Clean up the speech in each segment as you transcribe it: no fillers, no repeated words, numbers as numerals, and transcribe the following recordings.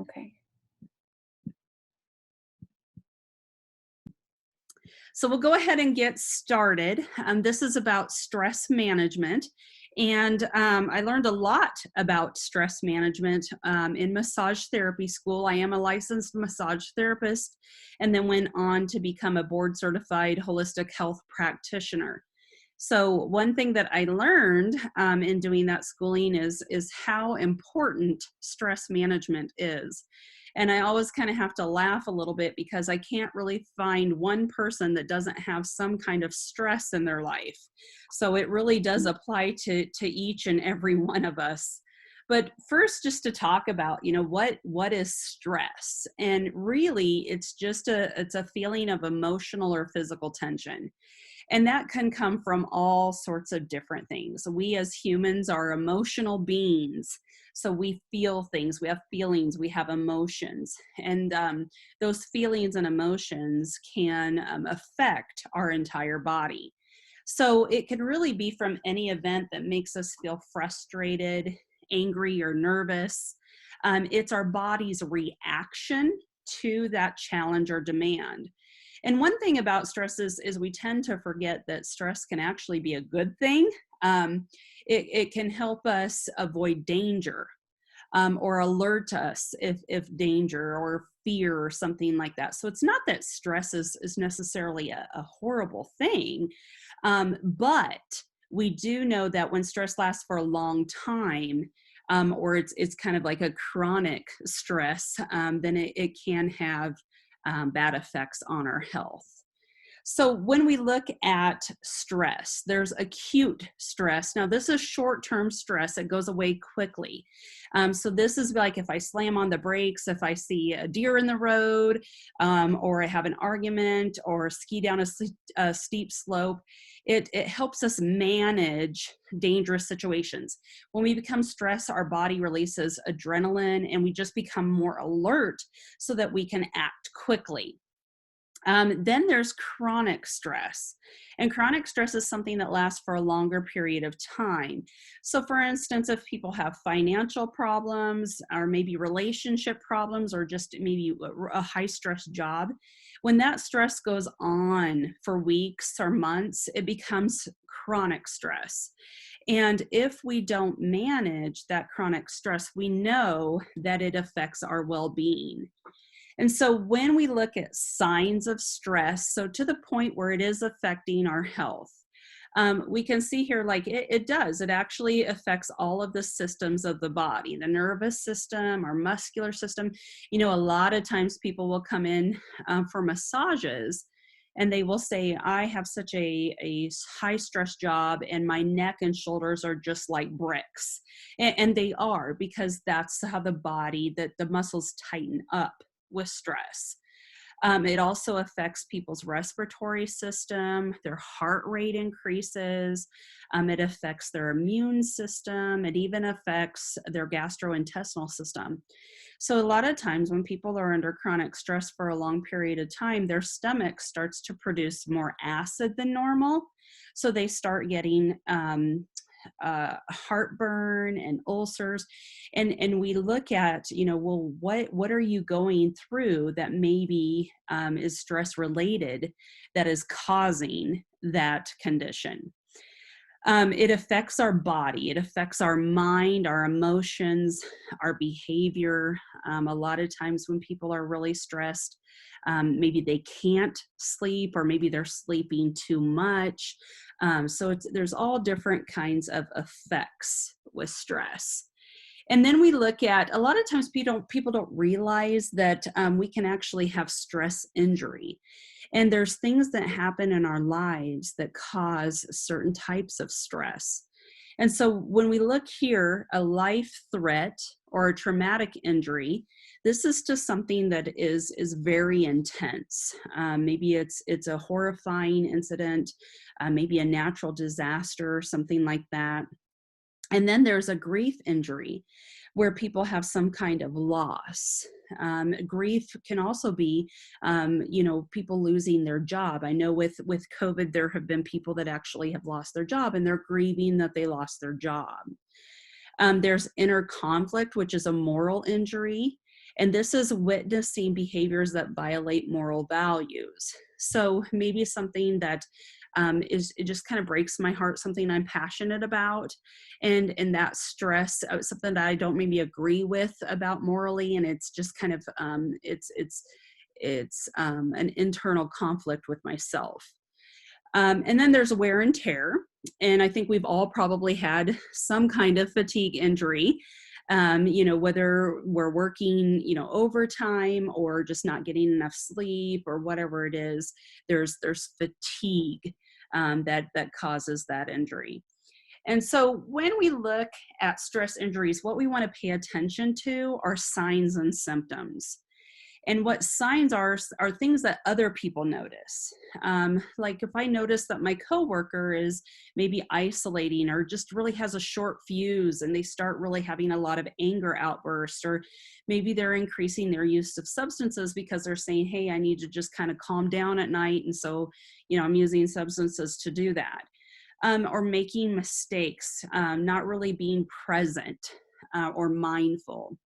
Okay. So we'll go ahead and get started. This is about stress management. And I learned a lot about stress management in massage therapy school. I am a licensed massage therapist and then went on to become a board certified holistic health practitioner. So one thing that I learned in doing that schooling is how important stress management is. And I always kind of have to laugh a little bit because I can't really find one person that doesn't have some kind of stress in their life. So it really does apply to each and every one of us. But first, just to talk about, what is stress? And really, it's a feeling of emotional or physical tension. And that can come from all sorts of different things. We as humans are emotional beings. So we feel things, we have feelings, we have emotions. And those feelings and emotions can affect our entire body. So it can really be from any event that makes us feel frustrated, angry, or nervous. It's our body's reaction to that challenge or demand. And one thing about stress is we tend to forget that stress can actually be a good thing. Um, it can help us avoid danger or alert us if danger or fear or something like that. So it's not that stress is necessarily a horrible thing, but we do know that when stress lasts for a long time, or it's kind of like a chronic stress, then it can have bad effects on our health. So when we look at stress, there's acute stress. Now, this is short-term stress. It goes away quickly. So this is like if I slam on the brakes, if I see a deer in the road, or I have an argument or ski down a steep slope, it helps us manage dangerous situations. When we become stressed, our body releases adrenaline and we just become more alert so that we can act quickly. Then there's chronic stress. And chronic stress is something that lasts for a longer period of time. So, for instance, if people have financial problems or maybe relationship problems or just maybe a high stress job, when that stress goes on for weeks or months, it becomes chronic stress. And if we don't manage that chronic stress, we know that it affects our well being. And so when we look at signs of stress, so to the point where it is affecting our health, we can see here like it does. It actually affects all of the systems of the body, the nervous system, our muscular system. A lot of times people will come in for massages and they will say, I have such a high stress job and my neck and shoulders are just like bricks. And they are, because that's how the body, that the muscles tighten up with stress. It also affects people's respiratory system, their heart rate increases, it affects their immune system, it even affects their gastrointestinal system. So, a lot of times when people are under chronic stress for a long period of time, their stomach starts to produce more acid than normal. So, they start getting heartburn and ulcers, and we look at, well, what are you going through that maybe is stress related that is causing that condition. It affects our body, it affects our mind, our emotions, our behavior. A lot of times when people are really stressed, maybe they can't sleep, or maybe they're sleeping too much. So there's all different kinds of effects with stress. And then we look at, a lot of times people don't realize that we can actually have stress injury. And there's things that happen in our lives that cause certain types of stress. And so when we look here, a life threat or a traumatic injury, this is just something that is very intense. Maybe it's a horrifying incident, maybe a natural disaster or something like that. And then there's a grief injury where people have some kind of loss. Grief can also be, people losing their job. I know with COVID, there have been people that actually have lost their job and they're grieving that they lost their job. There's inner conflict, which is a moral injury. And this is witnessing behaviors that violate moral values. So maybe something that it just kind of breaks my heart, something I'm passionate about, and that stress, something that I don't maybe agree with about morally, and it's just kind of it's an internal conflict with myself. And then there's wear and tear. And I think we've all probably had some kind of fatigue injury, whether we're working, overtime or just not getting enough sleep or whatever it is, there's fatigue that causes that injury. And so when we look at stress injuries, what we want to pay attention to are signs and symptoms. And what signs are things that other people notice. Like if I notice that my coworker is maybe isolating or just really has a short fuse and they start really having a lot of anger outbursts, or maybe they're increasing their use of substances because they're saying, hey, I need to just kind of calm down at night. And so, I'm using substances to do that. Or making mistakes, not really being present or mindful.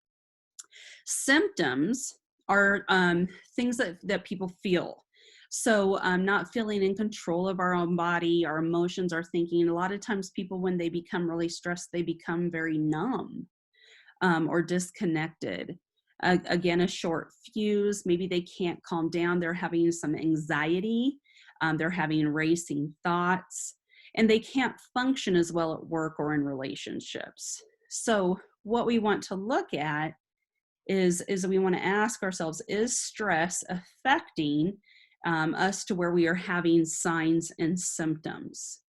Symptoms are things that people feel. So not feeling in control of our own body, our emotions, our thinking. A lot of times people, when they become really stressed, they become very numb or disconnected. Again, a short fuse, maybe they can't calm down. They're having some anxiety. They're having racing thoughts, and they can't function as well at work or in relationships. So what we want to look at is we want to ask ourselves, is stress affecting us to where we are having signs and symptoms?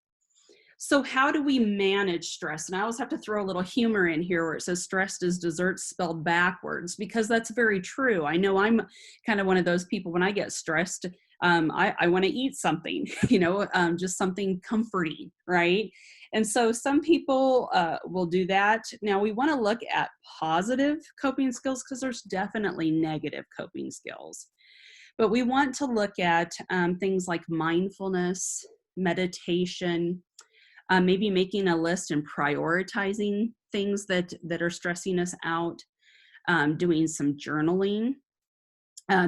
So how do we manage stress? And I always have to throw a little humor in here where it says stressed is dessert spelled backwards, because that's very true. I know I'm kind of one of those people. When I get stressed, I want to eat something, just something comforting, right? And so some people will do that. Now we want to look at positive coping skills, because there's definitely negative coping skills. But we want to look at things like mindfulness, meditation, maybe making a list and prioritizing things that are stressing us out, doing some journaling.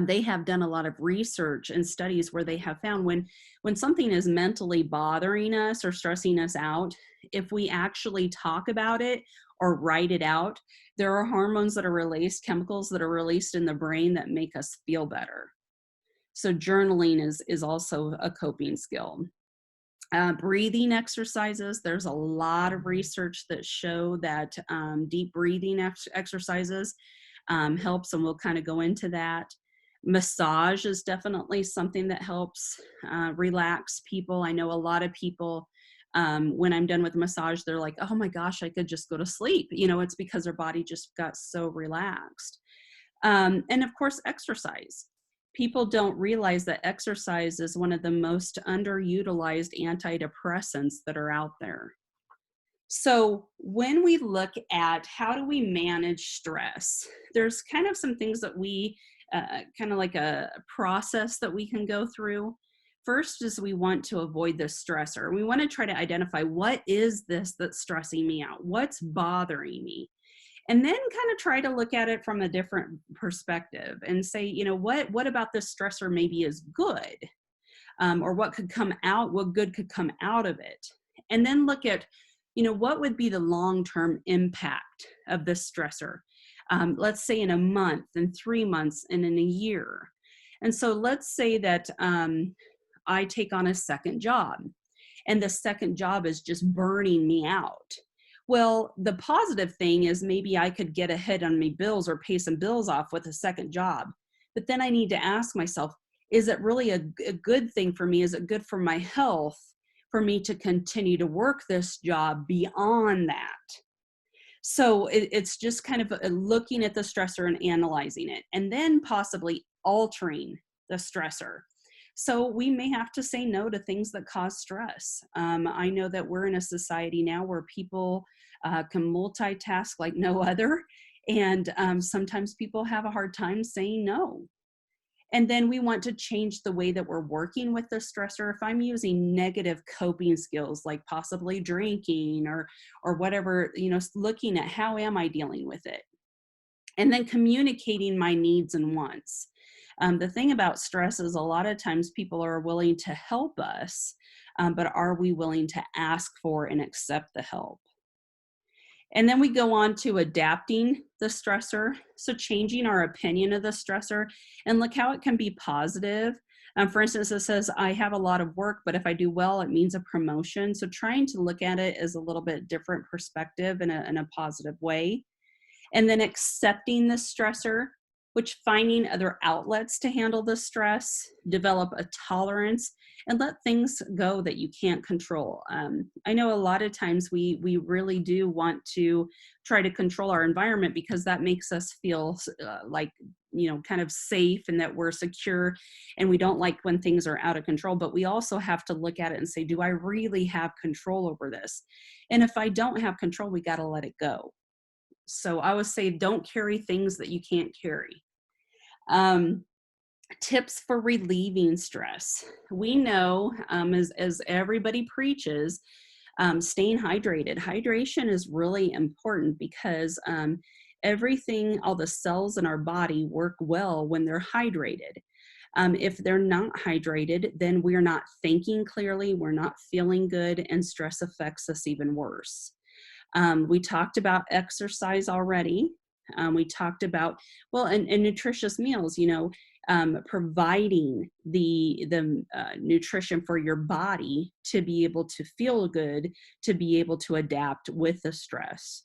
They have done a lot of research and studies where they have found when something is mentally bothering us or stressing us out, if we actually talk about it or write it out, there are hormones that are released, chemicals that are released in the brain that make us feel better. So journaling is also a coping skill. Breathing exercises, there's a lot of research that show that deep breathing exercises helps, and we'll kind of go into that. Massage is definitely something that helps relax people. I know a lot of people, when I'm done with a massage, they're like, oh my gosh, I could just go to sleep. It's because their body just got so relaxed. And of course, exercise. People don't realize that exercise is one of the most underutilized antidepressants that are out there. So when we look at how do we manage stress, there's kind of some things that we kind of like a process that we can go through. First is we want to avoid the stressor. We want to try to identify, what is this that's stressing me out? What's bothering me? And then kind of try to look at it from a different perspective and say, what about this stressor maybe is good? Or what good could come out of it? And then look at, what would be the long-term impact of this stressor? Let's say in a month, in 3 months, and in a year. And so let's say that I take on a second job, and the second job is just burning me out. Well, the positive thing is maybe I could get ahead on my bills or pay some bills off with a second job. But then I need to ask myself, is it really a good thing for me? Is it good for my health for me to continue to work this job beyond that? So it's just kind of looking at the stressor and analyzing it, and then possibly altering the stressor. So we may have to say no to things that cause stress. I know that we're in a society now where people can multitask like no other. And sometimes people have a hard time saying no. And then we want to change the way that we're working with the stressor. If I'm using negative coping skills, like possibly drinking or whatever, looking at how am I dealing with it? And then communicating my needs and wants. The thing about stress is a lot of times people are willing to help us, but are we willing to ask for and accept the help? And then we go on to adapting the stressor. So changing our opinion of the stressor, and look how it can be positive. For instance, it says, I have a lot of work, but if I do well, it means a promotion. So trying to look at it as a little bit different perspective in a positive way. And then accepting the stressor, which finding other outlets to handle the stress, develop a tolerance, and let things go that you can't control. I know a lot of times we really do want to try to control our environment because that makes us feel like, kind of safe and that we're secure, and we don't like when things are out of control. But we also have to look at it and say, do I really have control over this? And if I don't have control, we got to let it go. So I would say don't carry things that you can't carry. Um, Tips for relieving stress. We know, as everybody preaches, staying hydrated. Hydration is really important because everything, all the cells in our body work well when they're hydrated. If they're not hydrated, then we're not thinking clearly, we're not feeling good, and stress affects us even worse. We talked about exercise already. We talked about, well, and nutritious meals, providing the nutrition for your body to be able to feel good, to be able to adapt with the stress.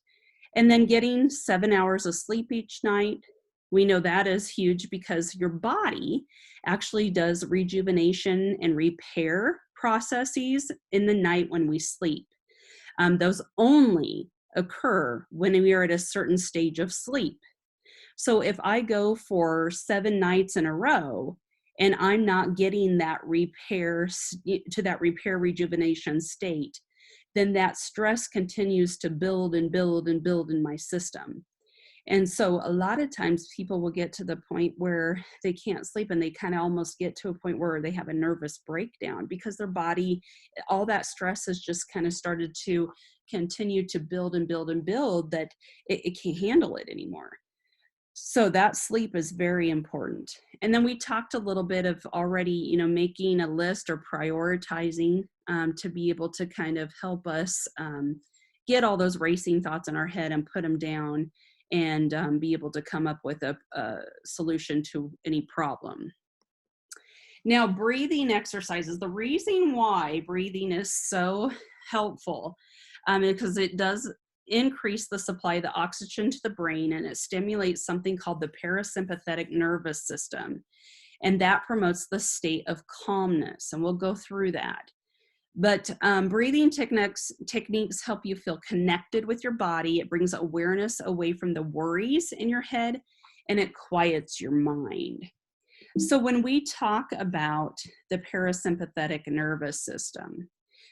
And then getting 7 hours of sleep each night. We know that is huge because your body actually does rejuvenation and repair processes in the night when we sleep. Those only occur when we are at a certain stage of sleep. So if I go for 7 nights in a row and I'm not getting that repair to that repair rejuvenation state, then that stress continues to build and build and build in my system. And so a lot of times people will get to the point where they can't sleep, and they kind of almost get to a point where they have a nervous breakdown because their body, all that stress has just kind of started to continue to build and build and build, that it can't handle it anymore. So that sleep is very important. And then we talked a little bit of already, making a list or prioritizing to be able to kind of help us get all those racing thoughts in our head and put them down, and be able to come up with a solution to any problem. Now, breathing exercises. The reason why breathing is so helpful, because it does increase the supply of the oxygen to the brain, and it stimulates something called the parasympathetic nervous system. And that promotes the state of calmness. And we'll go through that. But breathing techniques help you feel connected with your body. It brings awareness away from the worries in your head, and it quiets your mind. So when we talk about the parasympathetic nervous system,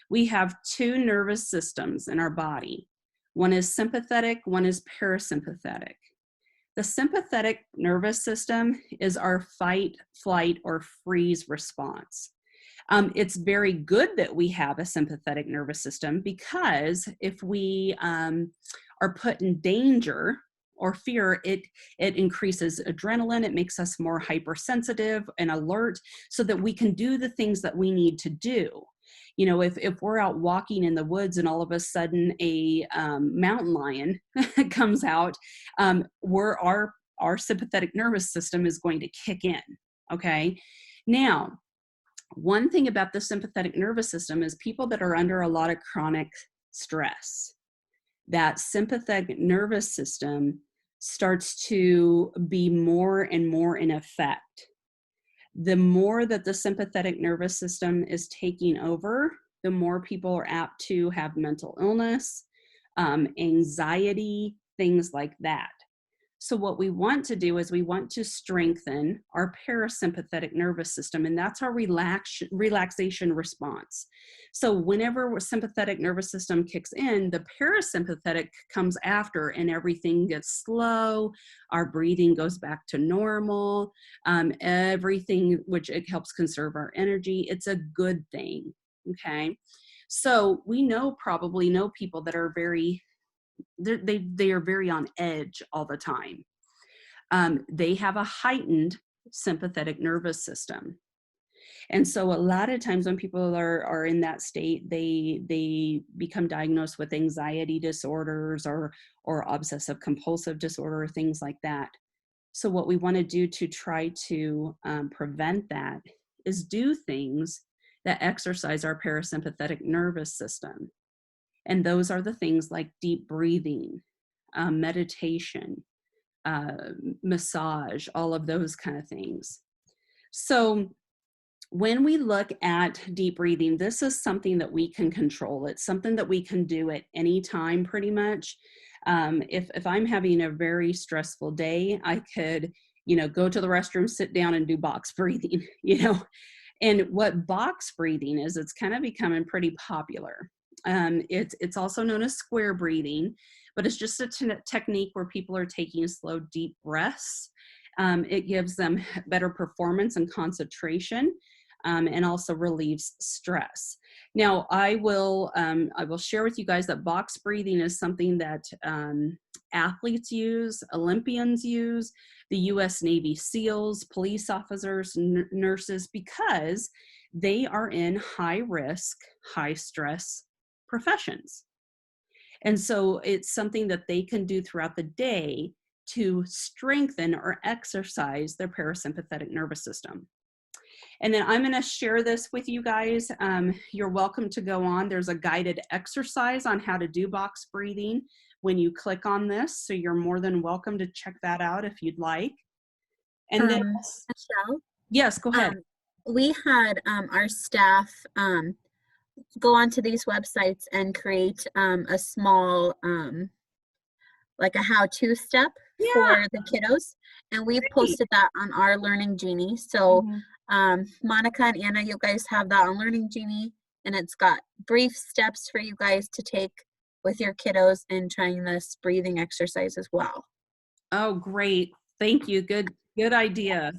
we have two nervous systems in our body. One is sympathetic, one is parasympathetic. The sympathetic nervous system is our fight, flight, or freeze response. It's very good that we have a sympathetic nervous system, because if we are put in danger or fear, it increases adrenaline. It makes us more hypersensitive and alert so that we can do the things that we need to do. If we're out walking in the woods and all of a sudden a mountain lion comes out, our sympathetic nervous system is going to kick in. Okay. Now, one thing about the sympathetic nervous system is people that are under a lot of chronic stress, that sympathetic nervous system starts to be more and more in effect. The more that the sympathetic nervous system is taking over, the more people are apt to have mental illness, anxiety, things like that. So what we want to do is we want to strengthen our parasympathetic nervous system, and that's our relaxation response. So whenever our sympathetic nervous system kicks in, the parasympathetic comes after, and everything gets slow. Our breathing goes back to normal. Everything, which it helps conserve our energy. It's a good thing. Okay. So we probably know people that are they are very on edge all the time. they have a heightened sympathetic nervous system. And so a lot of times when people are in that state, they become diagnosed with anxiety disorders or obsessive compulsive disorder, things like that. So what we want to do to try to prevent that is do things that exercise our parasympathetic nervous system. And those are the things like deep breathing, meditation, massage, all of those kind of things. So when we look at deep breathing, this is something that we can control. It's something that we can do at any time pretty much. If I'm having a very stressful day, I could, go to the restroom, sit down and do box breathing, And what box breathing is, it's kind of becoming pretty popular. It's also known as square breathing, but it's just a technique where people are taking slow, deep breaths. It gives them better performance and concentration, and also relieves stress. Now, I will share with you guys that box breathing is something that athletes use, Olympians use, the U.S. Navy SEALs, police officers, nurses, because they are in high risk, high stress professions. And so it's something that they can do throughout the day to strengthen or exercise their parasympathetic nervous system. And then I'm going to share this with you guys. You're welcome to go on. There's a guided exercise on how to do box breathing when you click on this. So you're more than welcome to check that out if you'd like. And then, Michelle? Yes, go ahead. We had our staff go onto these websites and create a small, like a how-to step for the kiddos. And we posted that on our Learning Genie. So Monica and Anna, you guys have that on Learning Genie, and it's got brief steps for you guys to take with your kiddos in trying this breathing exercise as well. Oh, great. Thank you. Good idea.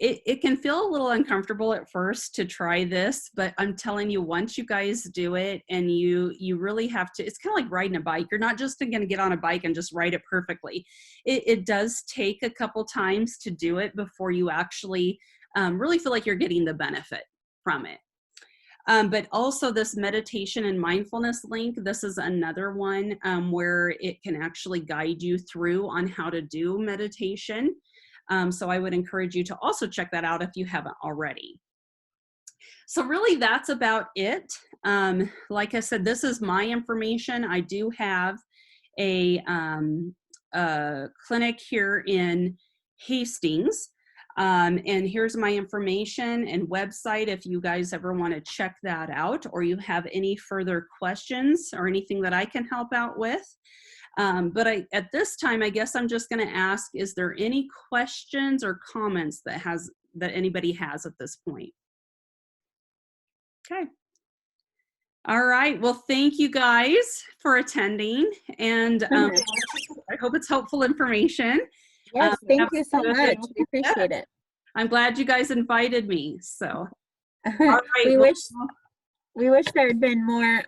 It can feel a little uncomfortable at first to try this, but I'm telling you, once you guys do it, and you really have to, it's kind of like riding a bike. You're not just going to get on a bike and just ride it perfectly. It does take a couple times to do it before you actually really feel like you're getting the benefit from it. But also this meditation and mindfulness link, this is another one where it can actually guide you through on how to do meditation. So I would encourage you to also check that out if you haven't already. So really that's about it. Like I said, this is my information. I do have a clinic here in Hastings. And here's my information and website if you guys ever want to check that out, or you have any further questions or anything that I can help out with. But at this time, I guess I'm just going to ask, is there any questions or comments that anybody has at this point? Okay. All right. Well, thank you guys for attending, and I hope it's helpful information. Yes, thank you so much. We appreciate it. I'm glad you guys invited me. So, all right. We wish there had been more